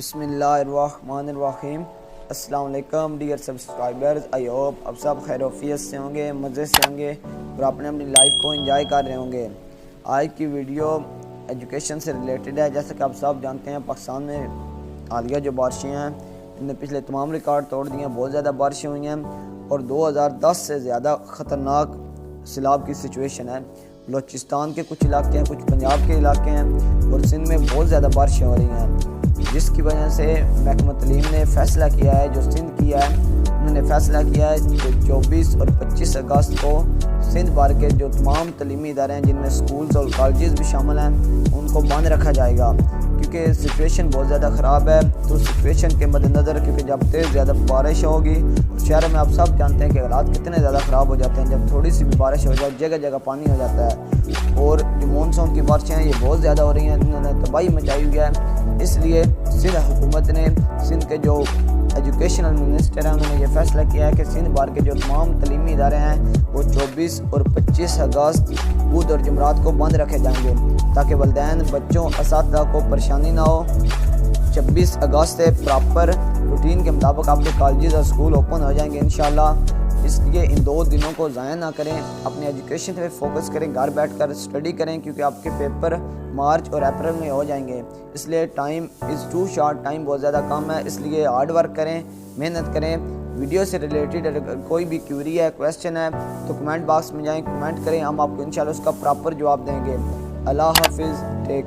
बिस्मिल्लाहिर्रहमानिर्रहीम। अस्सलाम वालेकुम डियर सब्सक्राइबर्स। आई होप अब सब खैरोफियत से होंगे, मज़े से होंगे और आपने अपनी लाइफ को एंजॉय कर रहे होंगे। आज की वीडियो एजुकेशन से रिलेटेड है। जैसे कि आप सब जानते हैं, पाकिस्तान में हालिया जो बारिशें हैं इनने पिछले तमाम रिकॉर्ड तोड़ दिए हैं। बहुत ज़्यादा बारिशें हुई हैं और 2010 से ज़्यादा ख़तरनाक सैलाब की सिचुएशन है। बलोचिस्तान के कुछ इलाके हैं, कुछ पंजाब के इलाके हैं और सिंध में बहुत ज़्यादा बारिशें हो रही हैं, जिसकी वजह से महकमा तलीम ने फ़ैसला किया है, जो सिंध किया है उन्होंने फ़ैसला किया है कि 24 और 25 अगस्त को सिंध भर के जो तमाम तलीमी इदारे हैं, जिनमें स्कूल्स और कॉलेजेस भी शामिल हैं, उनको बंद रखा जाएगा क्योंकि सिचुएशन बहुत ज़्यादा ख़राब है। तो सिचुएशन के मद्देनज़र, क्योंकि जब तेज़ ज़्यादा बारिश होगी शहर में, आप सब जानते हैं कि हालात कितने ज़्यादा ख़राब हो जाते हैं। जब थोड़ी सी भी बारिश हो जाए जगह जगह पानी हो जाता है और जो मानसून की बारिशें हैं ये बहुत ज़्यादा हो रही हैं, इन्होंने तबाही मचाई हुई है। इसलिए सिंध हुकूमत ने, सिंध के जो एजुकेशनल मिनिस्टर हैं, उन्होंने ये फैसला किया है कि सिंध भर के जो तमाम तलीमी इदारे हैं वो 24 और 25 अगस्त बुध और जुमरात को बंद रखे जाएंगे ताकि वालिदैन, बच्चों, असातिज़ा को परेशानी ना हो। 26 अगस्त से प्रॉपर रूटीन के मुताबिक आपके कॉलेज और स्कूल ओपन हो जाएंगे इंशाल्लाह। इसलिए इन 2 दिनों को ज़ाया ना करें, अपनी एजुकेशन पे फोकस करें, घर बैठकर स्टडी करें क्योंकि आपके पेपर मार्च और अप्रैल में हो जाएंगे। इसलिए time is too short, time बहुत ज़्यादा कम है। इसलिए हार्ड वर्क करें, मेहनत करें। वीडियो से रिलेटेड अगर कोई भी क्वेरी है, क्वेश्चन है तो कमेंट बॉक्स में जाएँ, कमेंट करें, हम आपको इंशाल्लाह उसका प्रॉपर जवाब देंगे। अल्लाह हाफिज़, टेक